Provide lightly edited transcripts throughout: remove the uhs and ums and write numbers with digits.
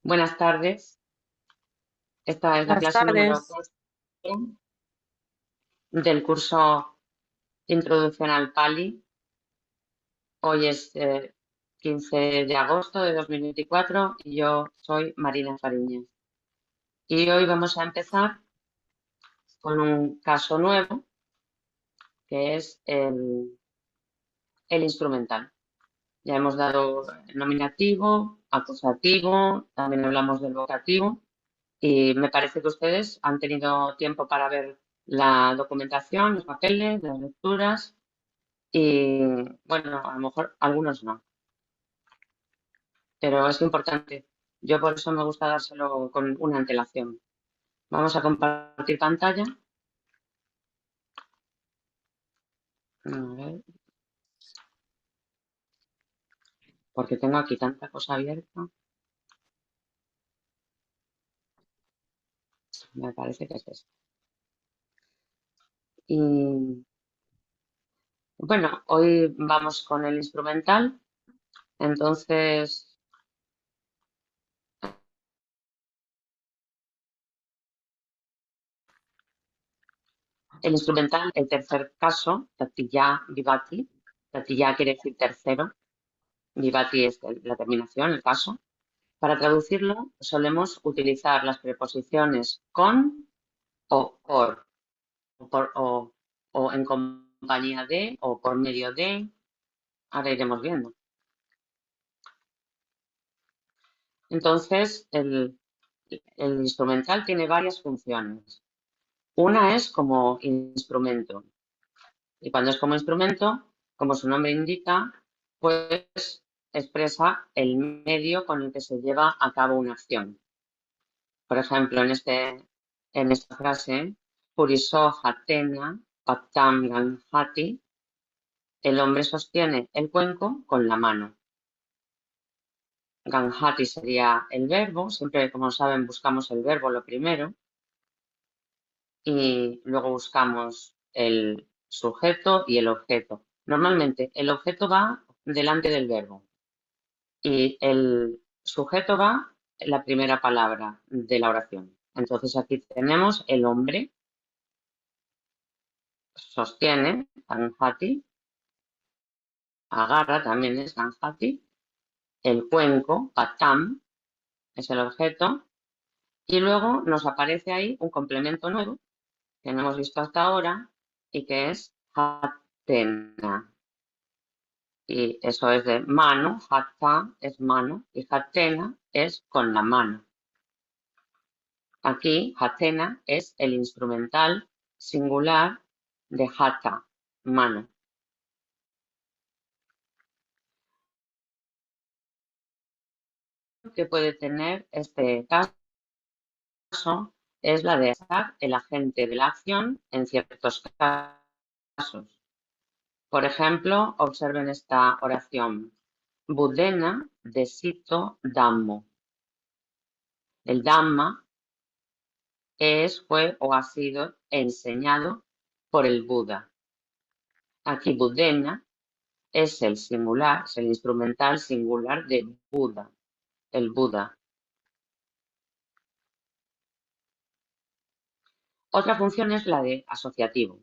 Buenas tardes. Esta es la Buenas clase número tardes. 4 del curso Introducción al Pali. Hoy es 15 de agosto de 2024 y yo soy Marina Fariñez. Y hoy vamos a empezar con un caso nuevo que es el instrumental. Ya hemos dado el nominativo, acusativo, también hablamos del vocativo. Y me parece que ustedes han tenido tiempo para ver la documentación, los papeles, las lecturas y, bueno, a lo mejor algunos no, pero es importante. Yo por eso me gusta dárselo con una antelación. Vamos a compartir pantalla. A ver, porque tengo aquí tanta cosa abierta. Me parece que es esto. Y bueno, hoy vamos con el instrumental. Entonces, el instrumental, el tercer caso, Tatilla Vivati. Tatilla quiere decir tercero. Vivati es la terminación, el caso. Para traducirlo, solemos utilizar las preposiciones con o por, o en compañía de, o por medio de. Ahora iremos viendo. Entonces, el instrumental tiene varias funciones. Una es como instrumento. Y cuando es como instrumento, como su nombre indica, pues expresa el medio con el que se lleva a cabo una acción. Por ejemplo, en esta frase, Puriso Hatena Patam Ganhati, el hombre sostiene el cuenco con la mano. Ganhati sería el verbo, siempre como saben buscamos el verbo lo primero y luego buscamos el sujeto y el objeto. Normalmente el objeto va delante del verbo y el sujeto va en la primera palabra de la oración. Entonces aquí tenemos el hombre sostiene, Ganhati, agarra también es Ganhati, el cuenco, Patam, es el objeto, y luego nos aparece ahí un complemento nuevo que no hemos visto hasta ahora y que es Hatena. Y eso es de mano, Hatta es mano y Hatena es con la mano. Aquí Hatena es el instrumental singular de Hatta, mano. Que puede tener este caso es la de ser el agente de la acción en ciertos casos. Por ejemplo, observen esta oración. Budena desito Dhammo. El Dhamma fue o ha sido enseñado por el Buda. Aquí Budena es el singular, es el instrumental singular de Buda, el Buda. Otra función es la de asociativo.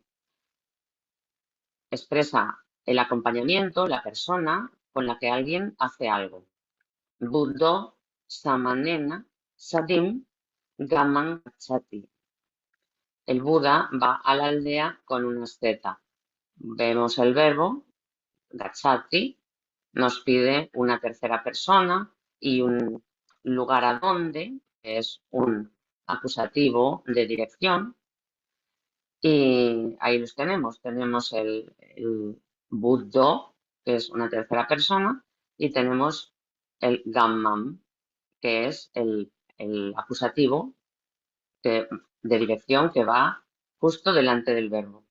Expresa el acompañamiento, la persona con la que alguien hace algo. Buddho samanena sadim gaman gacchati. El Buda va a la aldea con una asceta. Vemos el verbo gacchati, nos pide una tercera persona y un lugar a donde, que es un acusativo de dirección. Y ahí los tenemos. Tenemos el Buddho, que es una tercera persona, y tenemos el Gammam, que es el acusativo de dirección que va justo delante del verbo.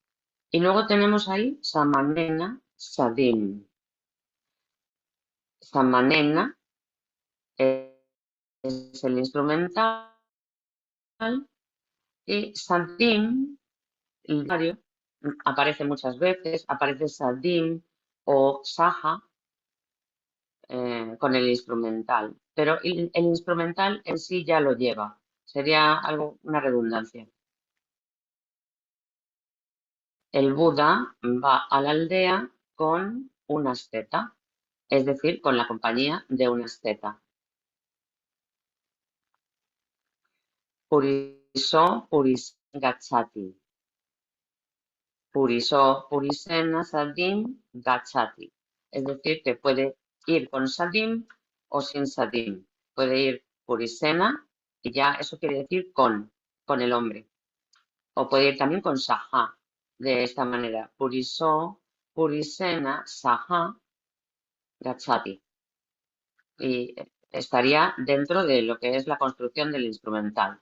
Y luego tenemos ahí Samanena Sadim. Samanena es el instrumental y Sadim, el vario, aparece muchas veces, aparece Sadim o Saha con el instrumental. pero el instrumental en sí ya lo lleva. Sería algo, una redundancia. El Buda va a la aldea con una asceta, es decir, con la compañía de una asceta. Puriso puris gachati. Puriso purisena sadim gachati. Es decir, que puede ir con sadim o sin sadim. Puede ir purisena y ya eso quiere decir con el hombre. O puede ir también con saha. De esta manera, puriso purisena saha gachati. Y estaría dentro de lo que es la construcción del instrumental.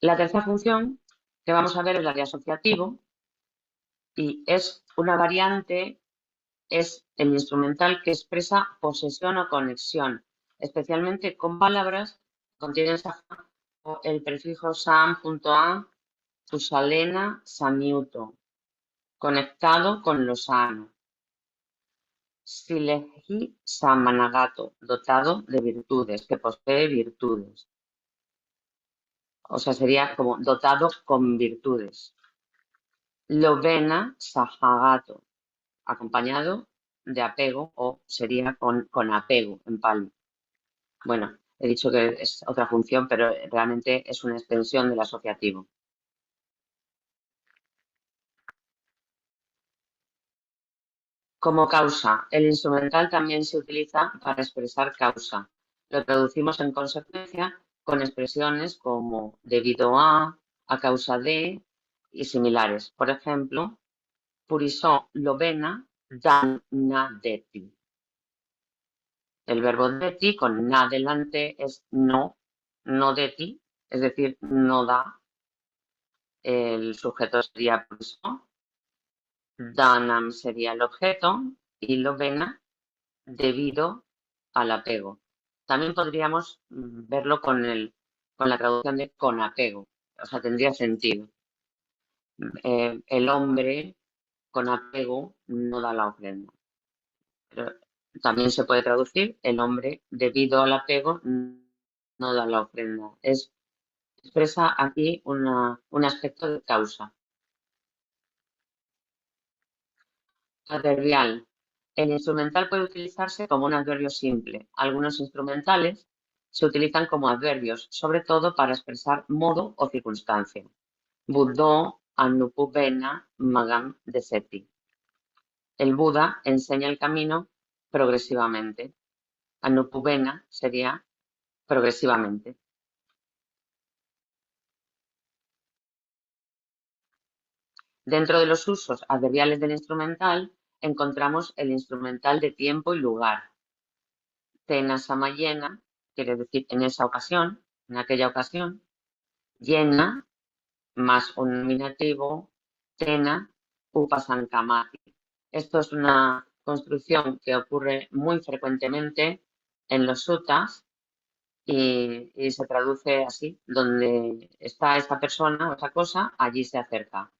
La tercera función que vamos a ver es la de asociativo y es una variante, es el instrumental que expresa posesión o conexión, especialmente con palabras que contienen saha o el prefijo sam.a, kusalena, samiuto, conectado con lo sano. Silehi samanagato, dotado de virtudes, que posee virtudes. O sea, sería como dotado con virtudes. Lovena sahagato, acompañado de apego o sería con apego en pali. Bueno, he dicho que es otra función, pero realmente es una extensión del asociativo. Como causa, el instrumental también se utiliza para expresar causa. Lo traducimos en consecuencia con expresiones como debido a causa de y similares. Por ejemplo, purisó lovena dan na deti. El verbo deti con na delante es no, no deti, es decir, no da. El sujeto sería purisó, danam sería el objeto y lovena debido al apego. También podríamos verlo con la traducción de con apego, o sea, tendría sentido. El hombre con apego no da la ofrenda. Pero también se puede traducir el hombre debido al apego no da la ofrenda. Expresa aquí un aspecto de causa. Adverbial. El instrumental puede utilizarse como un adverbio simple. Algunos instrumentales se utilizan como adverbios, sobre todo para expresar modo o circunstancia. Buddho anupubena magam deseti. El Buda enseña el camino progresivamente. Anupubena sería progresivamente. Dentro de los usos adverbiales del instrumental encontramos el instrumental de tiempo y lugar. Tena samayena quiere decir en esa ocasión, en aquella ocasión. Llena más un nominativo, tena upasankamati. Esto es una construcción que ocurre muy frecuentemente en los suttas y se traduce así, donde está esta persona o esa cosa, allí se acerca.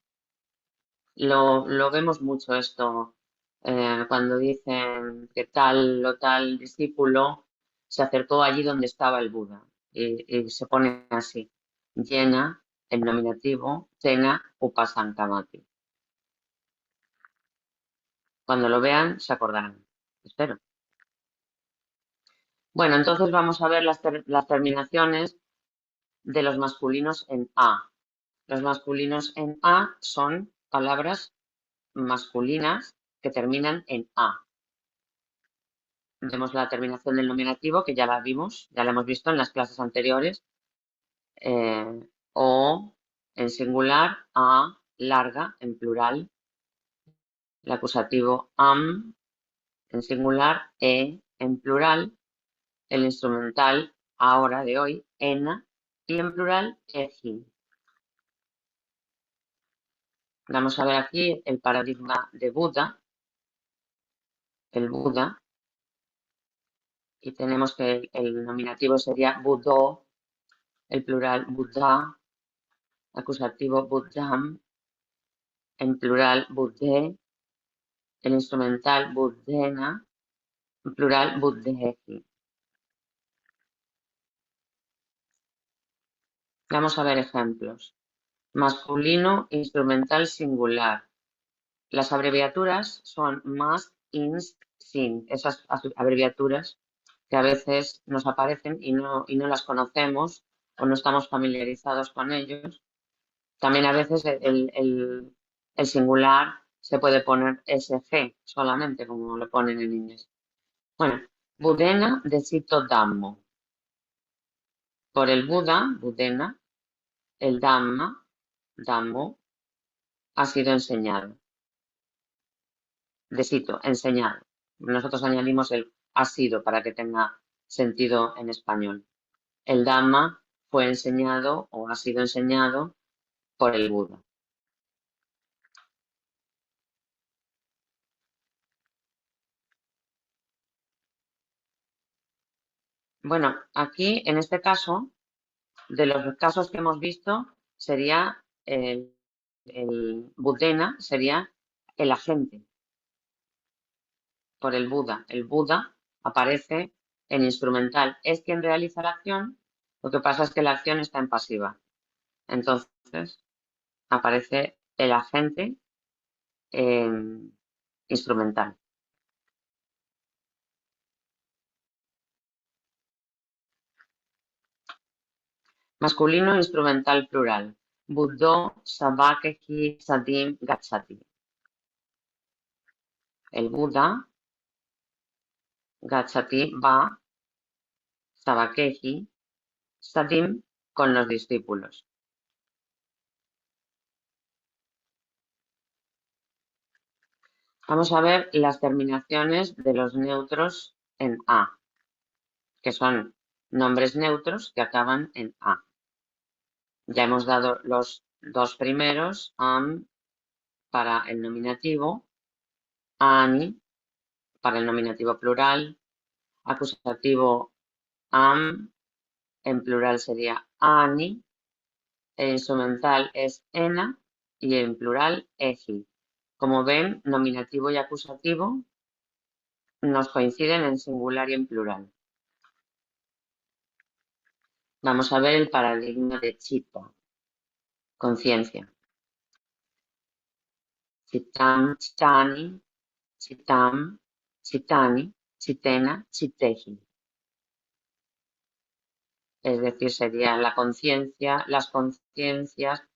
Lo vemos mucho esto cuando dicen que tal o tal discípulo se acercó allí donde estaba el Buda y se pone así, llena el nominativo, cena upasankamati. Cuando lo vean se acordarán, espero. Bueno, entonces vamos a ver las terminaciones de los masculinos en A. Los masculinos en A son palabras masculinas que terminan en A. Vemos la terminación del nominativo, que ya la vimos, ya la hemos visto en las clases anteriores. O en singular, A larga en plural. El acusativo am en singular, en plural. El instrumental ahora de hoy, ena, y en plural, eji. Vamos a ver aquí el paradigma de Buda, el Buda, y tenemos que el nominativo sería Buddho, el plural Buddha, acusativo Buddham, en plural Buddhe, el instrumental Buddhena, plural buddhehi. Vamos a ver ejemplos. Masculino instrumental singular. Las abreviaturas son mas, inst, sin. Esas abreviaturas que a veces nos aparecen y no las conocemos o no estamos familiarizados con ellos. También a veces el singular se puede poner SG solamente, como lo ponen en inglés. Bueno, Budena de Cito Dhammo. Por el Buda, Budena, el Dhamma, Dhammo, ha sido enseñado. De Cito, enseñado. Nosotros añadimos el ha sido para que tenga sentido en español. El Dhamma fue enseñado o ha sido enseñado por el Buda. Bueno, aquí en este caso, de los casos que hemos visto, sería el Budena, sería el agente por el Buda. El Buda aparece en instrumental. Es quien realiza la acción, lo que pasa es que la acción está en pasiva. Entonces, aparece el agente instrumental. Masculino instrumental plural. Buddho Sabakehi Sadim Gachati. El Buda, Gachati va, Sabakehi, Sadim con los discípulos. Vamos a ver las terminaciones de los neutros en A, que son nombres neutros que acaban en A. Ya hemos dado los dos primeros, am para el nominativo, ani para el nominativo plural, acusativo am, en plural sería ani, el instrumental es ena y en plural eji. Como ven, nominativo y acusativo nos coinciden en singular y en plural. Vamos a ver el paradigma de chitta, conciencia. Chittam, chittani, chittam, chittani, chittena, chitteji. Es decir, sería la conciencia, las conciencias,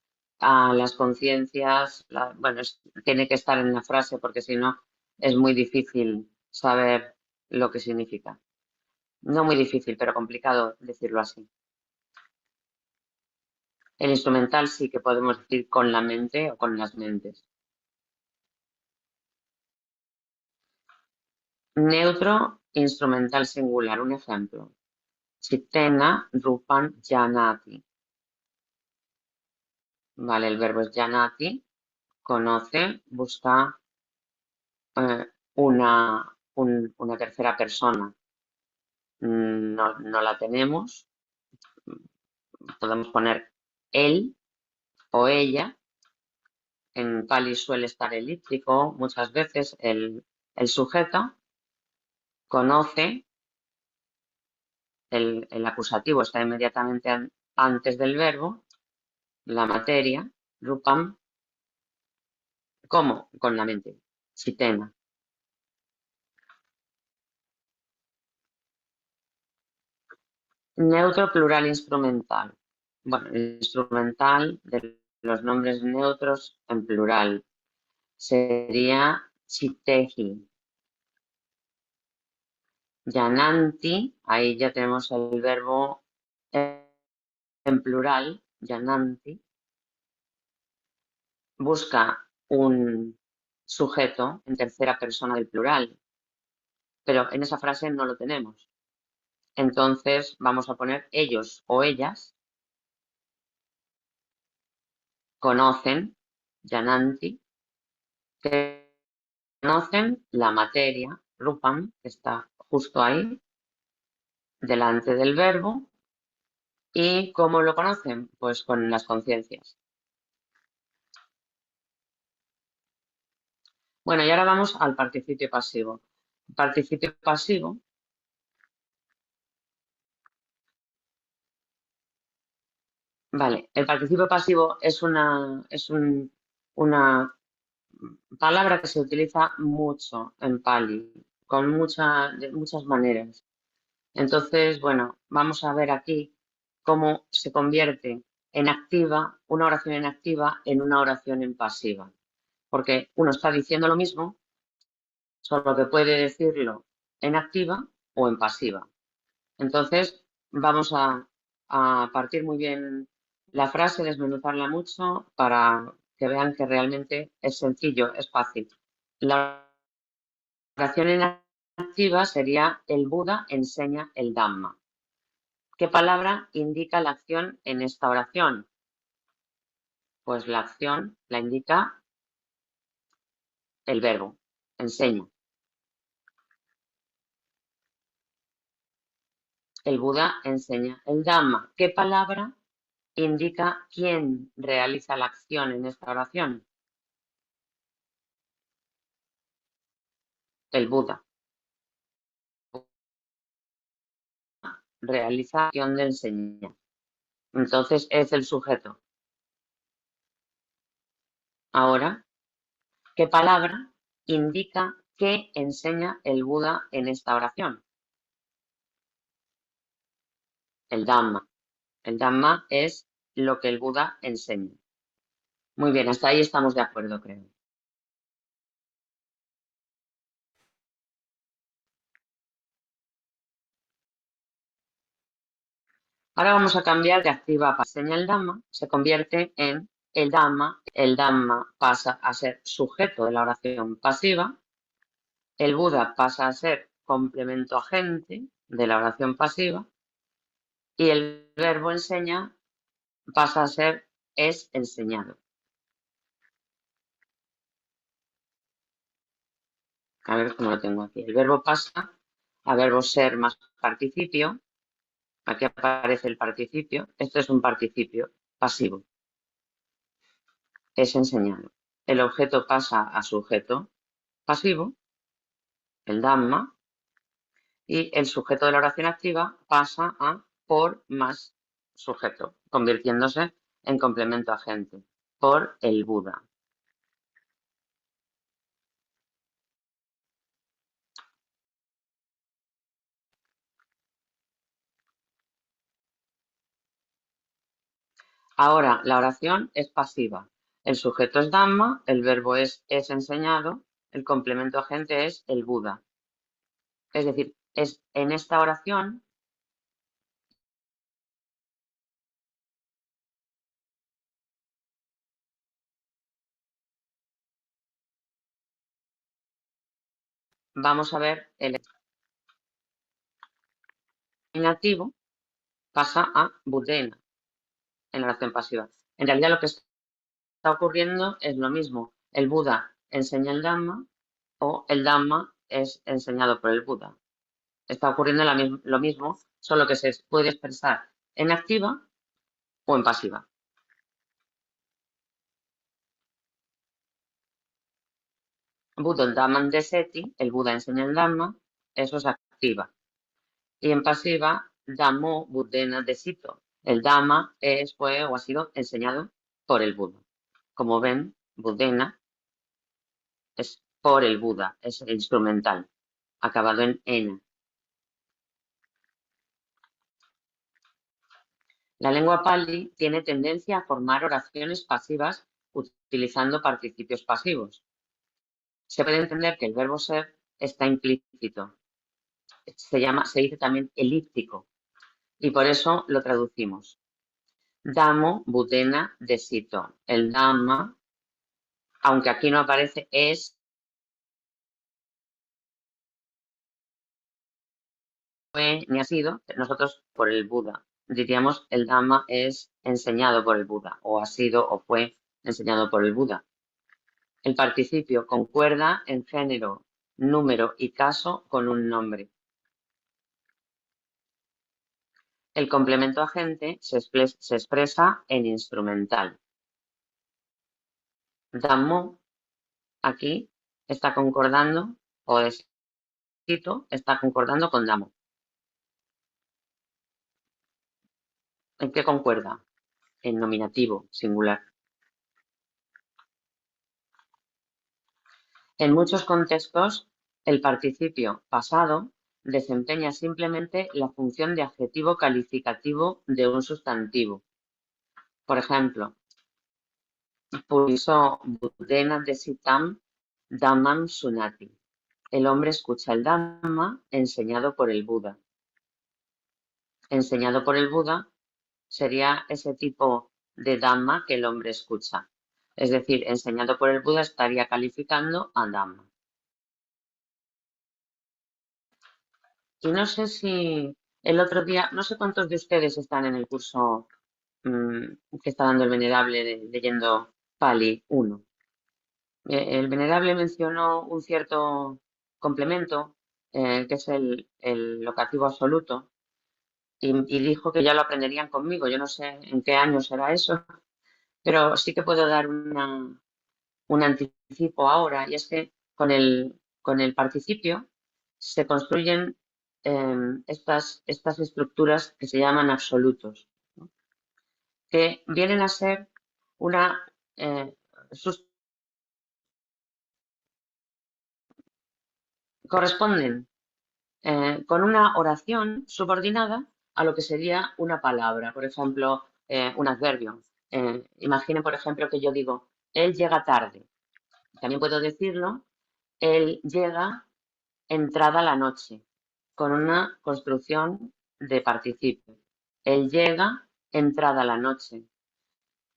bueno, tiene que estar en la frase porque si no es muy difícil saber lo que significa. No muy difícil, pero complicado decirlo así. El instrumental sí que podemos decir con la mente o con las mentes. Neutro, instrumental singular. Un ejemplo. Chittena rupan janati. Vale, el verbo es janati. Conoce, busca una tercera persona. No la tenemos. Podemos poner él o ella. En Pali suele estar elíptico. Muchas veces el sujeto conoce, el acusativo está inmediatamente antes del verbo, la materia, rupam, ¿cómo? Con la mente, chitena. Neutro plural instrumental. Bueno, instrumental de los nombres neutros en plural sería chiteji. Yananti, ahí ya tenemos el verbo en plural, yananti, busca un sujeto en tercera persona del plural, pero en esa frase no lo tenemos. Entonces vamos a poner ellos o ellas conocen, yananti, que conocen la materia, rupam, que está justo ahí, delante del verbo. ¿Y cómo lo conocen? Pues con las conciencias. Bueno, y ahora vamos al participio pasivo. participio pasivo. Vale, el participio pasivo una palabra que se utiliza mucho en Pali, de muchas maneras. Entonces, bueno, vamos a ver aquí cómo se convierte en activa, una oración en activa en una oración en pasiva. Porque uno está diciendo lo mismo, solo que puede decirlo en activa o en pasiva. Entonces, vamos a partir muy bien la frase, desmenuzarla mucho para que vean que realmente es sencillo, es fácil. La oración en activa sería el Buda enseña el Dhamma. ¿Qué palabra indica la acción en esta oración? Pues la acción la indica el verbo, enseña. El Buda enseña el Dhamma. ¿Qué palabra indica quién realiza la acción en esta oración? El Buda. Realización de enseñar. Entonces es el sujeto. Ahora, ¿qué palabra indica qué enseña el Buda en esta oración? El Dhamma. El Dhamma es lo que el Buda enseña. Muy bien, hasta ahí estamos de acuerdo, creo. Ahora vamos a cambiar de activa a pasiva. El Dhamma se convierte en el Dhamma. El Dhamma pasa a ser sujeto de la oración pasiva. El Buda pasa a ser complemento agente de la oración pasiva. Y el verbo enseña pasa a ser es enseñado. A ver cómo lo tengo aquí. El verbo pasa a verbo ser más participio. Aquí aparece el participio. Esto es un participio pasivo. Es enseñado. El objeto pasa a sujeto pasivo, el Dhamma, y el sujeto de la oración activa pasa a por más sujeto, convirtiéndose en complemento agente, por el Buda. Ahora, la oración es pasiva. El sujeto es Dhamma, el verbo es enseñado, el complemento agente es el Buda. Es decir, en esta oración vamos a ver el nominativo pasa a Budena en la oración pasiva. En realidad lo que está ocurriendo es lo mismo. El Buda enseña el Dhamma o el Dhamma es enseñado por el Buda. Está ocurriendo lo mismo, solo que se puede expresar en activa o en pasiva. Buddha Dhamman Deseti, el Buda enseña el Dhamma, eso es activa. Y en pasiva, Dhammo Buddhena Desito. El Dhamma fue o ha sido enseñado por el Buda. Como ven, Buddhena es por el Buda, es instrumental, acabado en ena. La lengua pali tiene tendencia a formar oraciones pasivas utilizando participios pasivos. Se puede entender que el verbo ser está implícito. Se dice también elíptico y por eso lo traducimos. Damo, Budena, Desito. El Dhamma, aunque aquí no aparece, es, fue, ni ha sido, nosotros por el Buda. Diríamos el Dhamma es enseñado por el Buda, o ha sido o fue enseñado por el Buda. El participio concuerda en género, número y caso con un nombre. El complemento agente se expresa en instrumental. Dhammo aquí está concordando o es Tito está concordando con Damo. ¿En qué concuerda? En nominativo, singular. En muchos contextos, el participio pasado desempeña simplemente la función de adjetivo calificativo de un sustantivo. Por ejemplo, Purisó Budena Desitam Dhammam Sunati. El hombre escucha el Dhamma enseñado por el Buda. Enseñado por el Buda sería ese tipo de Dhamma que el hombre escucha. Es decir, enseñado por el Buda estaría calificando a Dhamma. Y no sé si el otro día, no sé cuántos de ustedes están en el curso que está dando el Venerable leyendo Pali 1. El Venerable mencionó un cierto complemento, que es el locativo absoluto, y dijo que ya lo aprenderían conmigo. Yo no sé en qué año será eso, pero sí que puedo dar un anticipo ahora, y es que con el participio se construyen estas estructuras que se llaman absolutos, ¿no? Que vienen a ser una eh, corresponden con una oración subordinada a lo que sería una palabra, por ejemplo, un adverbio. Imaginen, por ejemplo, que yo digo, él llega tarde. También puedo decirlo, él llega entrada la noche, con una construcción de participio. Él llega entrada la noche.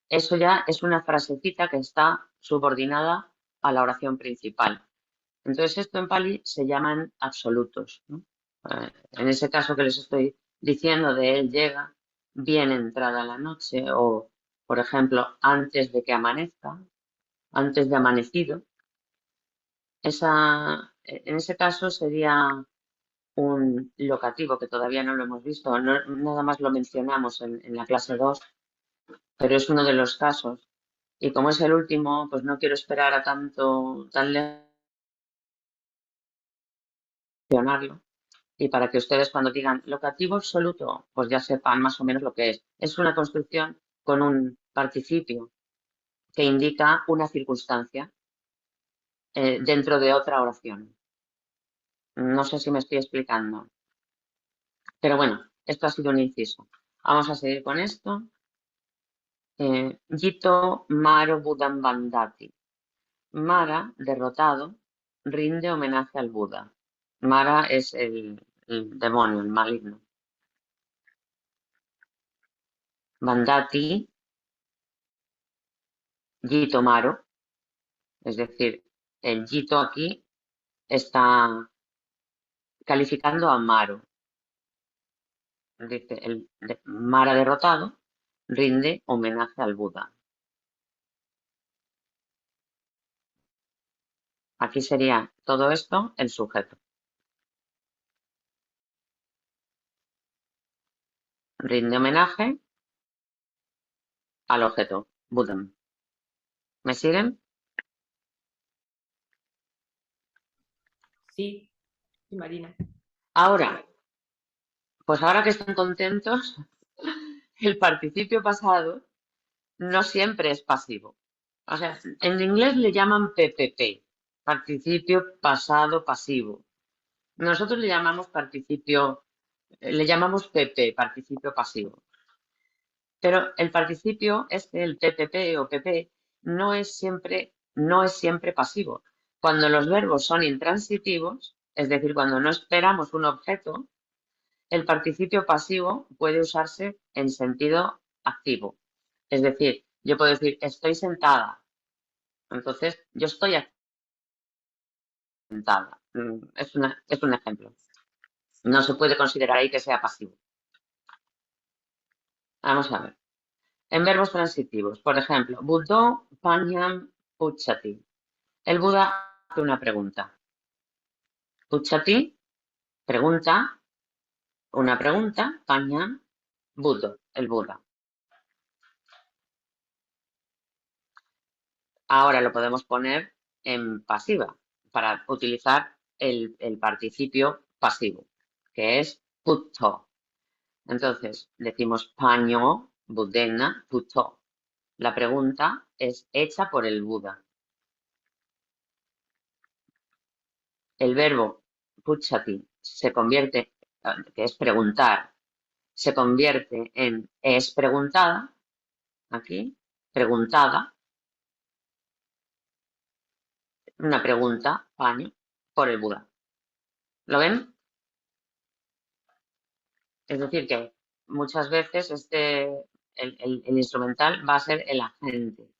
Eso ya es una frasecita que está subordinada a la oración principal. Entonces, esto en Pali se llaman absolutos, ¿no? En ese caso que les estoy diciendo de él llega bien entrada la noche o, por ejemplo, antes de que amanezca, antes de amanecido, en ese caso sería un locativo que todavía no lo hemos visto, nada más lo mencionamos en la clase 2, pero es uno de los casos. Y como es el último, pues no quiero esperar a tan lejos mencionarlo. Y para que ustedes cuando digan locativo absoluto, pues ya sepan más o menos lo que es. Es una construcción con un participio que indica una circunstancia dentro de otra oración. No sé si me estoy explicando. Pero bueno, esto ha sido un inciso. Vamos a seguir con esto. Gito Maro Budan Bandati. Mara, derrotado, rinde homenaje al Buda. Mara es el demonio, el maligno. Bandati, Gito Maro, es decir, el Gito aquí está calificando a Maro. Dice, Mara derrotado rinde homenaje al Buda. Aquí sería todo esto el sujeto. Rinde homenaje al objeto, Buddha. ¿Me siguen? Sí, Marina. Ahora, pues ahora que están contentos, el participio pasado no siempre es pasivo. O sea, en inglés le llaman PPP, participio pasado pasivo. Nosotros le llamamos PP, participio pasivo. Pero el participio, el PPP o PP, no es siempre pasivo. Cuando los verbos son intransitivos, es decir, cuando no esperamos un objeto, el participio pasivo puede usarse en sentido activo. Es decir, yo puedo decir estoy sentada. Entonces, yo estoy aquí sentada. Es un ejemplo. No se puede considerar ahí que sea pasivo. Vamos a ver. En verbos transitivos, por ejemplo, Buddho Panyam Puchati. El Buda hace una pregunta. Puchati, pregunta, una pregunta, Panyam, Buddho, el Buda. Ahora lo podemos poner en pasiva para utilizar el participio pasivo, que es putto. Entonces, decimos paño, budena, putto. La pregunta es hecha por el Buda. El verbo puchati se convierte, que es preguntar, se convierte en es preguntada, aquí, preguntada, una pregunta, paño, por el Buda. ¿Lo ven? Es decir, que muchas veces el instrumental va a ser el agente.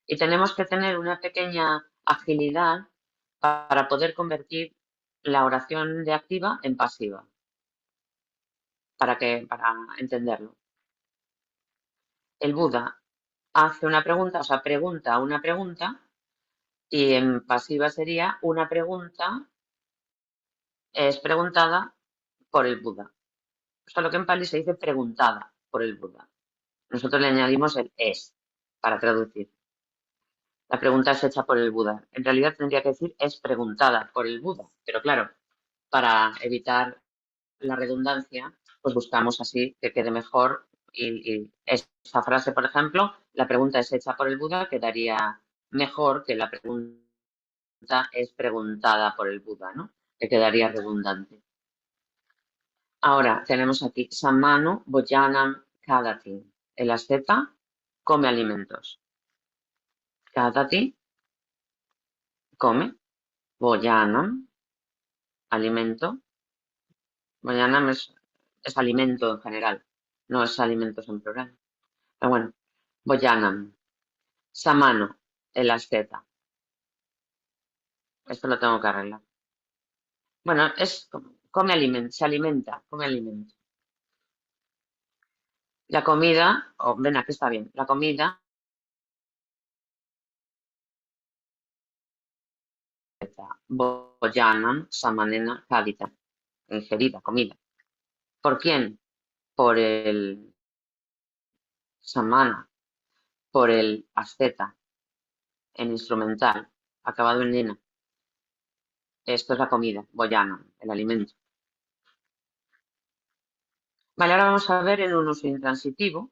Y tenemos que tener una pequeña agilidad para poder convertir la oración de activa en pasiva, para entenderlo. El Buda hace una pregunta, o sea, pregunta una pregunta, y en pasiva sería una pregunta es preguntada por el Buda. Solo que en Pali se dice preguntada por el Buda. Nosotros le añadimos el es para traducir. La pregunta es hecha por el Buda. En realidad tendría que decir es preguntada por el Buda. Pero claro, para evitar la redundancia, pues buscamos así que quede mejor. Y esta frase, por ejemplo, la pregunta es hecha por el Buda, quedaría mejor que la pregunta es preguntada por el Buda, ¿no? Que quedaría redundante. Ahora tenemos aquí Sammano Bojanam Kadati. El asceta come alimentos. Kadati come. Bojanam, alimento. Bojanam es alimento en general, no es alimentos en plural. Pero bueno, Bojanam. Samano, el asceta. Esto lo tengo que arreglar. Bueno, come alimento, se alimenta, come alimento. La comida, ven aquí está bien, la comida, Bojanam, Samanena, Kadita, ingerida, comida. ¿Por quién? Por el Samana, por el asceta, en instrumental, acabado en nena. Esto es la comida, boyana, el alimento. Vale, ahora vamos a ver en un uso intransitivo,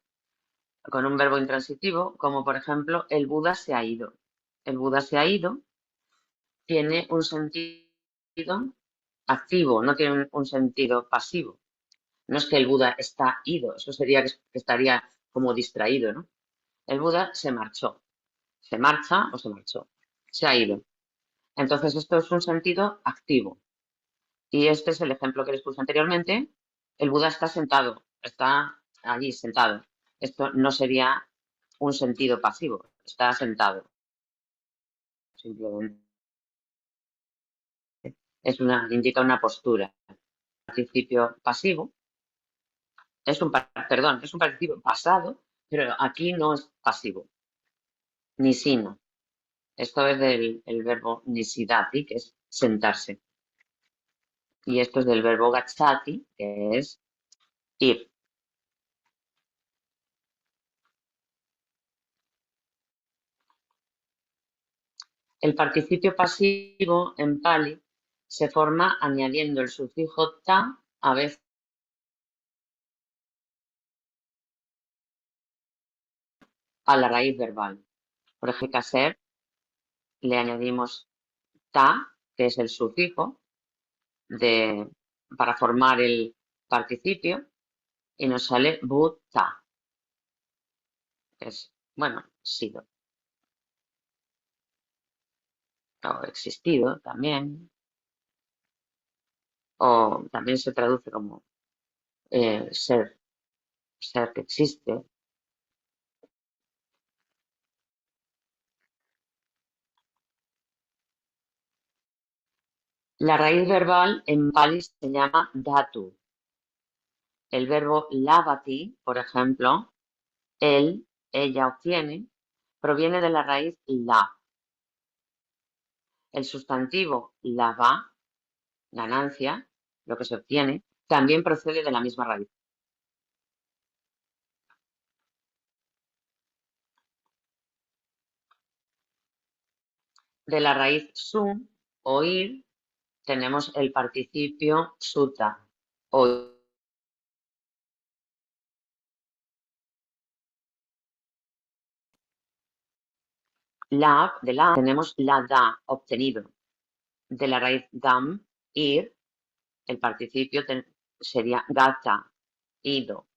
con un verbo intransitivo, como por ejemplo, el Buda se ha ido. El Buda se ha ido tiene un sentido activo, no tiene un sentido pasivo. No es que el Buda está ido, eso sería que estaría como distraído, ¿no? El Buda se marchó. Se marcha o se marchó. Se ha ido. Entonces, esto es un sentido activo. Y este es el ejemplo que les puse anteriormente. El Buda está sentado, está allí sentado. Esto no sería un sentido pasivo, está sentado. Simplemente indica una postura. Participio pasivo es un participio pasado, pero aquí no es pasivo, ni sino. Esto es del el verbo nisidati, que es sentarse. Y esto es del verbo gachati, que es ir. El participio pasivo en Pali se forma añadiendo el sufijo ta a veces a la raíz verbal. Por ejemplo, ser le añadimos ta, que es el sufijo para formar el participio, y nos sale buta, que es, bueno, sido o existido también, o también se traduce como ser que existe. La raíz verbal en Pali se llama dhatu. El verbo lavati, por ejemplo, él, ella obtiene, proviene de la raíz la. El sustantivo lava, ganancia, lo que se obtiene, también procede de la misma raíz. De la raíz sum, oír, tenemos el participio suta, o de la tenemos la da, obtenido. De la raíz dam, ir, el participio sería gata, ido.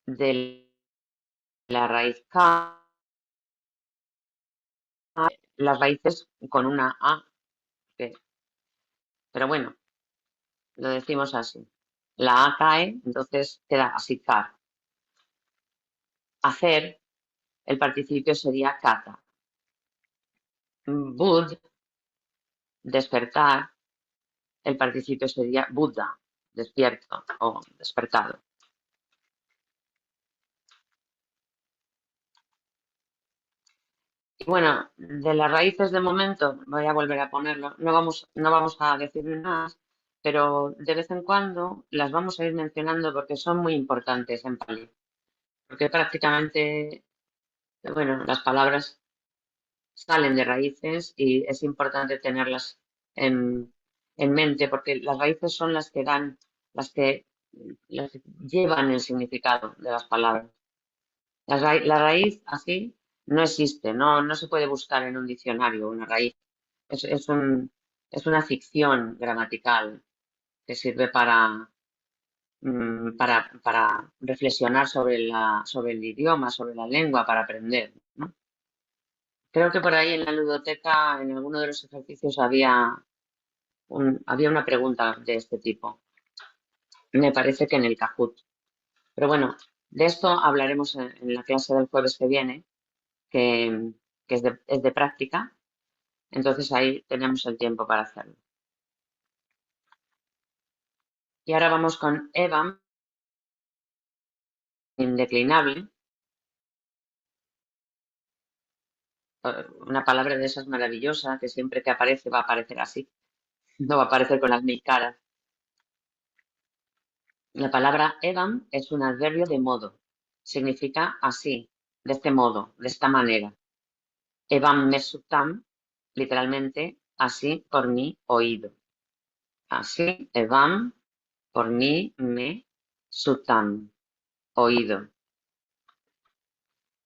De la raíz ka, las raíces con una a, pero bueno, lo decimos así. La a cae, entonces queda así kar. Hacer, el participio sería kata. Bud, despertar, el participio sería Buddha, despierto o despertado. Y bueno, de las raíces de momento, voy a volver a ponerlo, no vamos a decir más, pero de vez en cuando las vamos a ir mencionando porque son muy importantes en Pali. Porque prácticamente, bueno, las palabras salen de raíces y es importante tenerlas en, en mente porque las raíces son las que llevan el significado de las palabras. La raíz así no existe, no se puede buscar en un diccionario una raíz. Es una ficción gramatical que sirve para reflexionar sobre el idioma, sobre la lengua, para aprender, ¿no? Creo que por ahí en la ludoteca, en alguno de los ejercicios, había una pregunta de este tipo. Me parece que en el Kahoot. Pero bueno, de esto hablaremos en la clase del jueves que viene, que es de práctica. Entonces ahí tenemos el tiempo para hacerlo. Y ahora vamos con EVAM, indeclinable. Una palabra de esas maravillosa que siempre que aparece va a aparecer así. No va a aparecer con las mil caras. La palabra evam es un adverbio de modo. Significa así, de este modo, de esta manera. Evam me sutam, literalmente, así por mi oído. Así, evam, por mí me sutam, oído.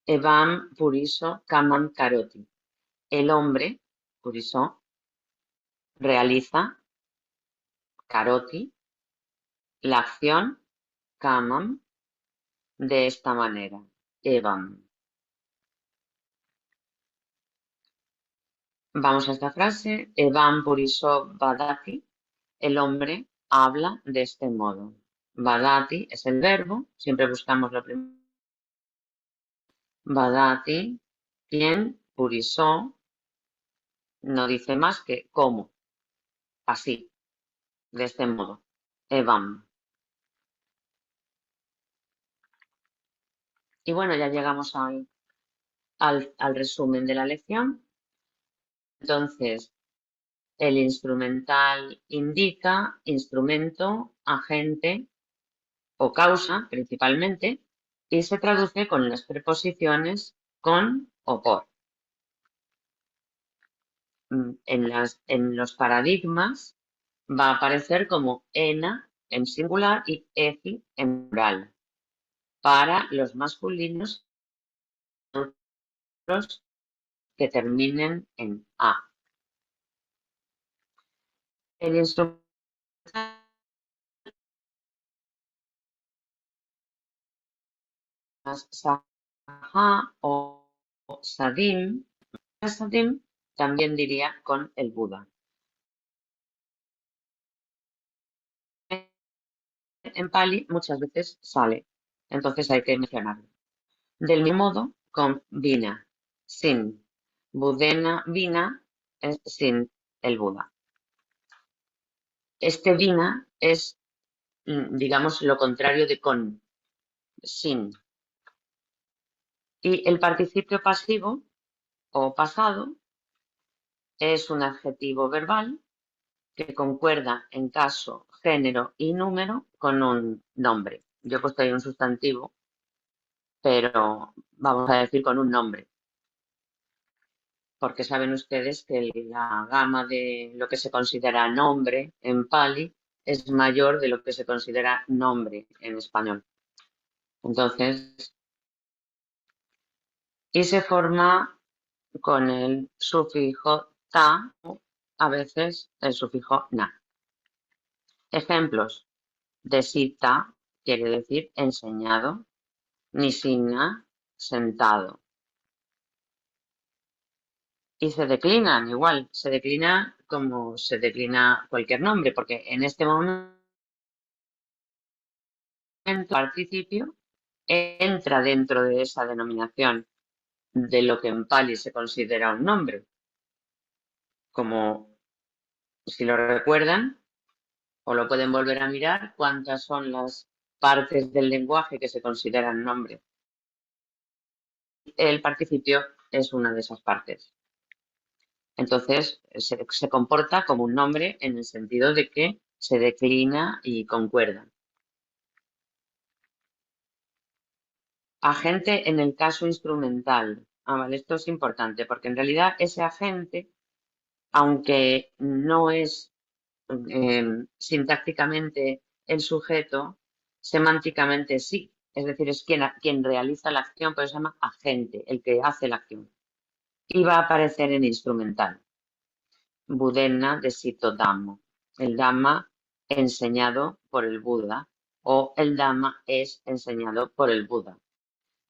Evam puriso kamam karoti. El hombre, puriso, realiza, karoti, la acción, kamam, de esta manera. Evam. Vamos a esta frase. Evam puriso vadati. El hombre habla de este modo. Vadati es el verbo. Siempre buscamos lo primero. Vadati, quien purisó, no dice más que cómo. Así, de este modo. Evam. Y bueno, ya llegamos al resumen de la lección. Entonces, el instrumental indica instrumento, agente o causa principalmente y se traduce con las preposiciones con o por. En los paradigmas va a aparecer como ena en singular y eci en plural. Para los masculinos, los que terminen en a. El instrumento saha o sadim, sadim también diría con el Buda. En Pali muchas veces sale, entonces hay que mencionarlo. Del mismo modo con Vina, sin. Budena Vina es sin el Buda. Este Vina es, digamos, lo contrario de con, sin. Y el participio pasivo o pasado es un adjetivo verbal que concuerda en caso, género y número con un nombre. Yo he puesto ahí un sustantivo, pero vamos a decir con un nombre. porque saben ustedes que la gama de lo que se considera nombre en Pali es mayor de lo que se considera nombre en español. Entonces, y se forma con el sufijo ta o a veces el sufijo na. Ejemplos de sita quiere decir enseñado, nisina, sentado. Y se declinan igual, se declina como se declina cualquier nombre, porque en este momento el participio entra dentro de esa denominación de lo que en Pali se considera un nombre. Como si lo recuerdan o lo pueden volver a mirar, cuántas son las partes del lenguaje que se consideran nombre. El participio es una de esas partes. Entonces, se comporta como un nombre en el sentido de que se declina y concuerda. Agente en el caso instrumental. Vale, esto es importante porque en realidad ese agente, aunque no es sintácticamente el sujeto, semánticamente sí. Es decir, es quien realiza la acción, pero se llama agente, el que hace la acción. Y va a aparecer en instrumental. Budenna de Sito Dhammo. El Dhamma enseñado por el Buda o el Dhamma es enseñado por el Buda.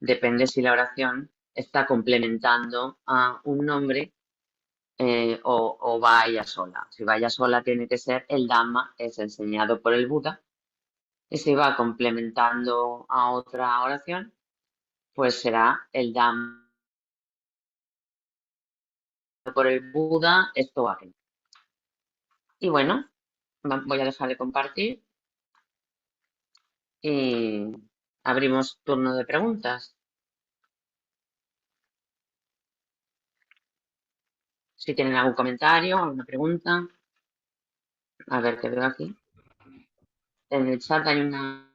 Depende si la oración está complementando a un nombre o vaya sola. Si vaya sola tiene que ser el Dhamma es enseñado por el Buda. Y si va complementando a otra oración, pues será el Dhamma por el Buda, esto aquello. Y bueno, voy a dejar de compartir y abrimos turno de preguntas. Si tienen algún comentario, alguna pregunta. A ver qué veo aquí. En el chat hay una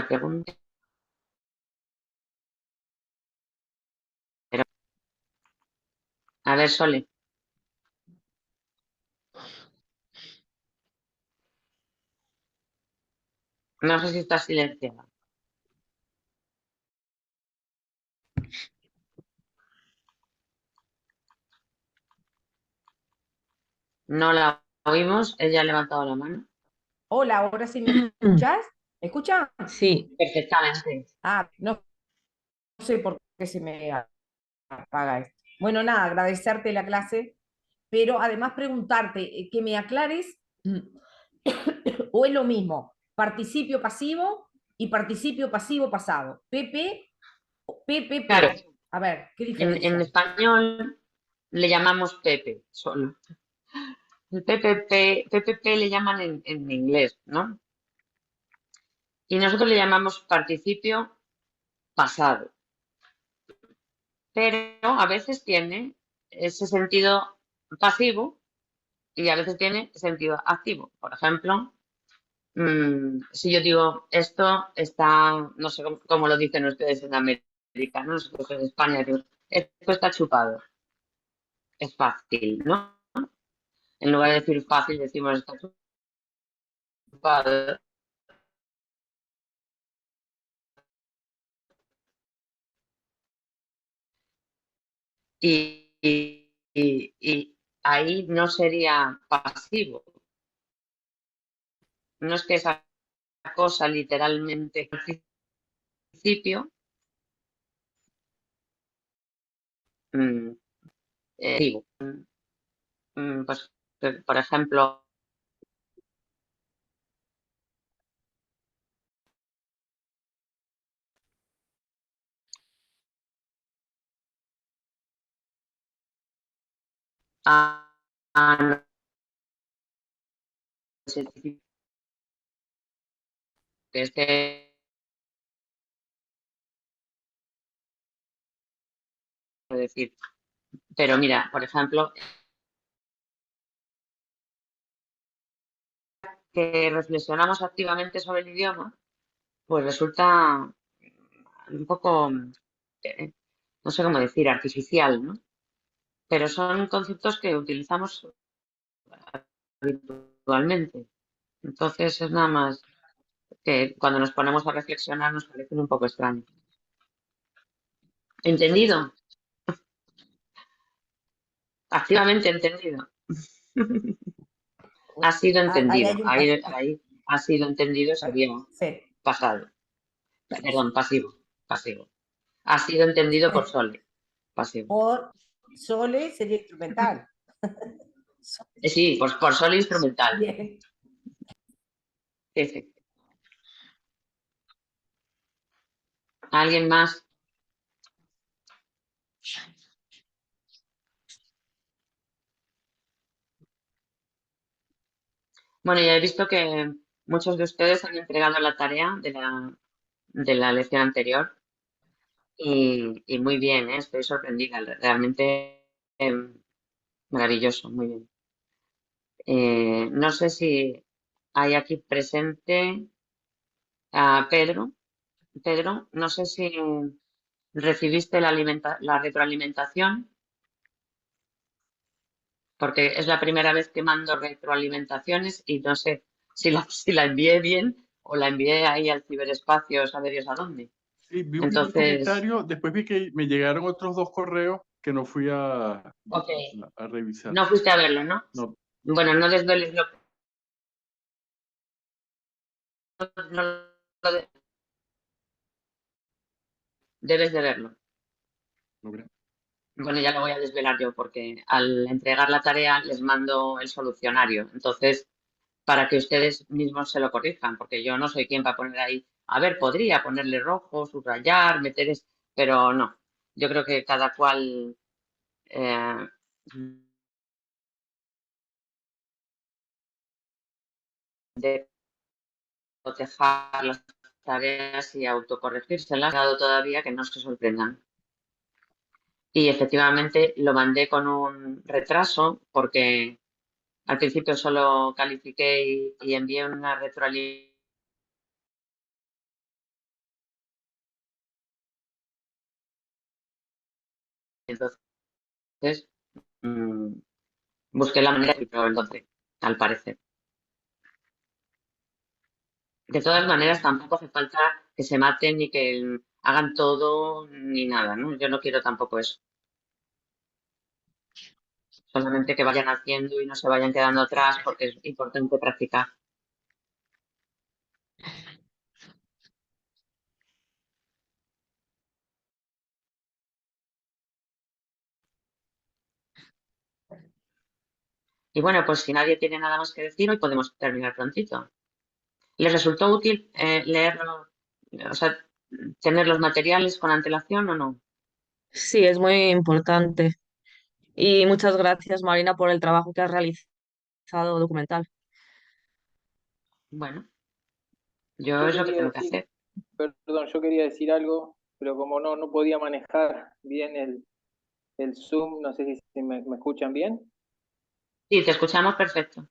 pregunta. Pero, a ver, Sole, no sé si está silenciada. No la oímos, ella ha levantado la mano. Hola, ahora sí me escuchás. ¿Me escuchás? Sí, Perfectamente. Ah, no sé por qué se me apaga esto. Bueno, nada, agradecerte la clase, pero además preguntarte que me aclares o es lo mismo, participio pasivo y participio pasivo pasado. PP o Claro, PPP. A ver, ¿qué en diferencia? español le llamamos Pepe solo. El PPP le llaman en inglés, ¿no? Y nosotros le llamamos participio pasado. Pero a veces tiene ese sentido pasivo y a veces tiene sentido activo. Por ejemplo, si yo digo esto está, no sé cómo lo dicen ustedes en América, ¿no? Nosotros en España digo, esto está chupado. Es fácil, ¿no? En lugar de decir fácil, decimos está chupado. Y ahí no sería pasivo. No es que esa cosa literalmente al principio, mm, digo, pues, por ejemplo, a, a que es que decir, pero mira, por ejemplo, que reflexionamos activamente sobre el idioma, pues resulta un poco, eh, no sé cómo decir, artificial, ¿no? Pero son conceptos que utilizamos habitualmente. Entonces es nada más que cuando nos ponemos a reflexionar nos parecen un poco extraños. ¿Entendido? Activamente entendido. Ha sido Ahí entendido. hay un Ahí ha sido entendido sería sí. pasado. Perdón, pasivo. Pasivo. Ha sido entendido por Sole. Pasivo. Por Sole sería instrumental. Sí, por Sole instrumental. Bien. Sí, sí. ¿Alguien más? Bueno, ya he visto que muchos de ustedes han entregado la tarea de la lección anterior y muy bien, ¿eh? Estoy sorprendida. Realmente maravilloso, muy bien. No sé si hay aquí presente a Pedro. Pedro, no sé si recibiste la retroalimentación, porque es la primera vez que mando retroalimentaciones y no sé si la envié bien o la envié ahí al ciberespacio, sabe Dios a dónde. Sí, vi un Entonces, comentario, después vi que me llegaron otros 2 correos que no fui ok, a revisar. no fuiste a verlo, ¿no? No, Bueno, no desveles no lo debes de verlo. no, mira. Bueno, ya lo voy a desvelar yo porque al entregar la tarea les mando el solucionario. Entonces, para que ustedes mismos se lo corrijan, porque yo no soy quien va a poner ahí, a ver, podría ponerle rojo, subrayar, pero no. Yo creo que cada cual debe cotejar las tareas y autocorregírselas, dado todavía que no se sorprendan. Y efectivamente lo mandé con un retraso porque al principio solo califiqué y envié una retroalimentación. Entonces, mm, busqué la manera, pero entonces, al parecer. De todas maneras, tampoco hace falta que se maten ni que hagan todo ni nada, ¿no? Yo no quiero tampoco eso. Solamente que vayan haciendo y no se vayan quedando atrás porque es importante practicar. Y bueno, pues si nadie tiene nada más que decir, hoy podemos terminar prontito. ¿Les resultó útil leerlo, o sea, tener los materiales con antelación o no? Sí, es muy importante. Y muchas gracias, Marina, por el trabajo que has realizado documental. Bueno, yo Yo es lo que quería tengo que decir, hacer. perdón, yo quería decir algo, pero como no podía manejar bien el Zoom, no sé si me escuchan bien. Sí, te escuchamos perfecto.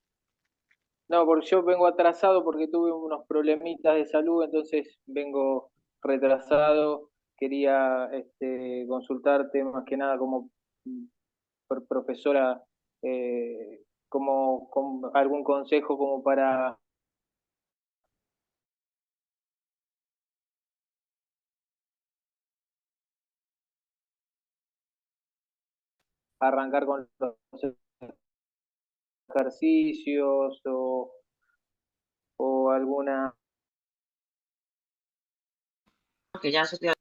No, porque yo vengo atrasado porque tuve unos problemitas de salud, entonces vengo retrasado. Quería consultarte más que nada como profesora, como algún consejo como para arrancar con los ejercicios o alguna, Que ya se estoy-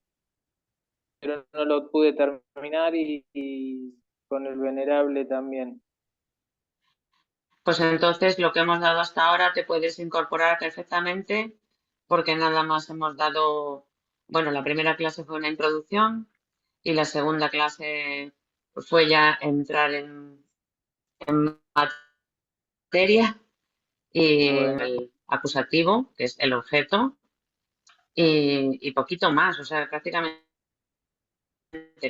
pero no lo pude terminar y con el venerable también. Pues entonces lo que hemos dado hasta ahora te puedes incorporar perfectamente porque nada más hemos dado, bueno, la primera clase fue una introducción y la segunda clase fue ya entrar en materia y Bueno, el acusativo, que es el objeto, y poquito más, o sea, prácticamente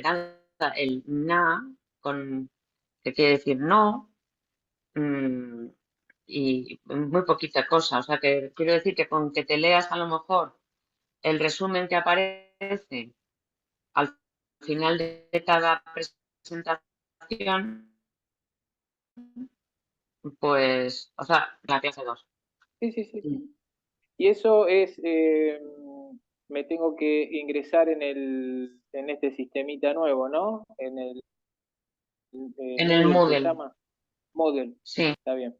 nada. El na, que quiere decir no, mm, y muy poquita cosa. O sea que quiero decir que con que te leas a lo mejor el resumen que aparece al final de cada presentación, pues, o sea, la clase 2. Sí, sí, sí, sí. Y eso es, me tengo que ingresar en este sistemita nuevo, ¿no? En el En el Moodle se Moodle, llama. Moodle, sí, está bien.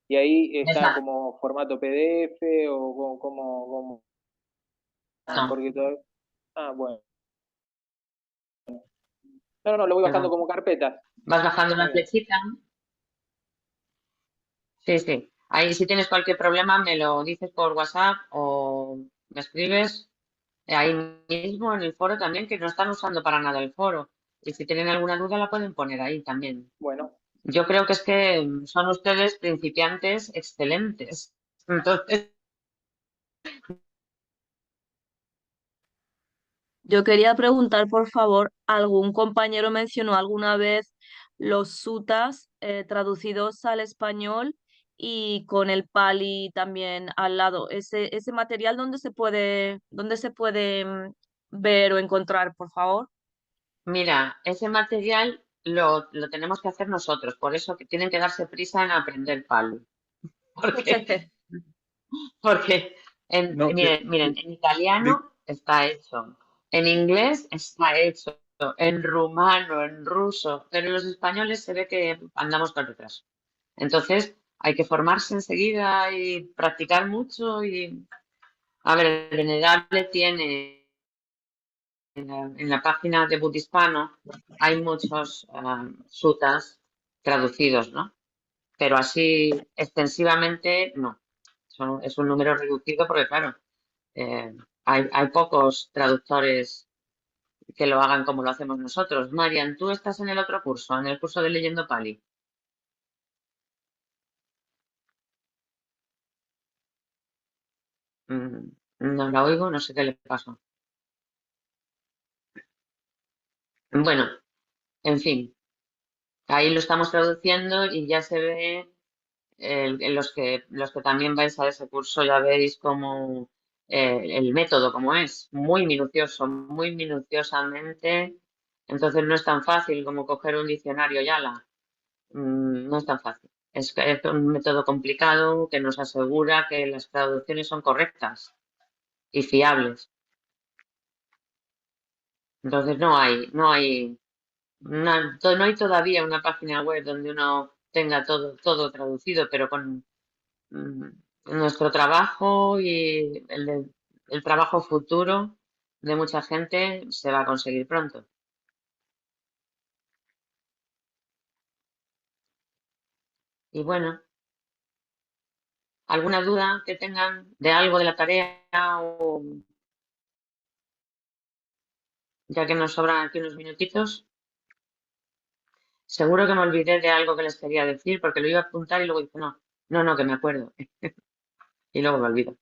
Y ahí está exacto. como formato PDF o como porque todavía... Ah, bueno. No, no, lo voy bajando como carpetas. Vas bajando Está la bien. flechita. Sí, sí. Ahí si tienes cualquier problema me lo dices por WhatsApp o me escribes ahí mismo en el foro también, que no están usando para nada el foro. Y si tienen alguna duda la pueden poner ahí también. Bueno, Yo creo que es que son ustedes principiantes excelentes. Entonces, Yo quería preguntar, por favor, ¿algún compañero mencionó alguna vez los sutas traducidos al español y con el pali también al lado? Ese material, dónde se puede ver o encontrar, por favor? mira, ese material lo tenemos que hacer nosotros, por eso que tienen que darse prisa en aprender Palo. Porque, porque No, miren, en italiano de- está hecho, en inglés está hecho, en rumano, en ruso, pero los españoles se ve que andamos con retraso. Entonces, hay que formarse enseguida y practicar mucho y, a ver, el Venerable tiene en la página de Budhispano hay muchos sutas traducidos, ¿no? Pero así extensivamente no. Es un número reducido porque, claro, hay pocos traductores que lo hagan como lo hacemos nosotros. Marian, tú estás en el otro curso, en el curso de Leyendo Pali. No la oigo, no sé qué le pasó. Bueno, en fin, ahí lo estamos traduciendo y ya se ve, los que también vais a ese curso ya veis cómo el método, como es, muy minucioso, muy minuciosamente. Entonces no es tan fácil como coger un diccionario y ala. No es tan fácil. Es un método complicado que nos asegura que las traducciones son correctas y fiables. Entonces no hay todavía una página web donde uno tenga todo traducido, pero con mm, nuestro trabajo y el trabajo futuro de mucha gente se va a conseguir pronto. Y bueno, ¿alguna duda que tengan de algo de la tarea o ya que nos sobran aquí unos minutitos? Seguro que me olvidé de algo que les quería decir porque lo iba a apuntar y luego dije, no, que me acuerdo. Y luego me olvido.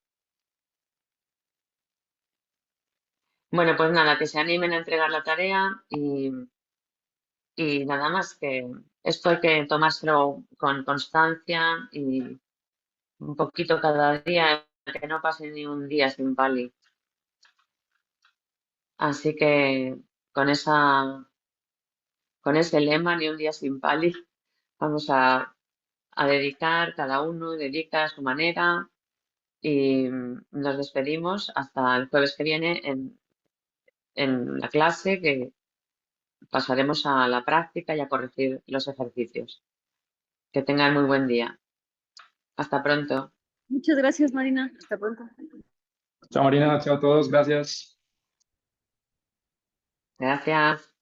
Bueno, pues nada, que se animen a entregar la tarea y nada más que esto hay que tomárselo con constancia y un poquito cada día, que no pase ni un día sin pali. Así que con con ese lema, ni un día sin pali, vamos a dedicar, cada uno dedica a su manera y nos despedimos hasta el jueves que viene en la clase que pasaremos a la práctica y a corregir los ejercicios. Que tengan muy buen día. Hasta pronto. Muchas gracias, Marina. Hasta pronto. Chao Marina, chao a todos, gracias. Gracias.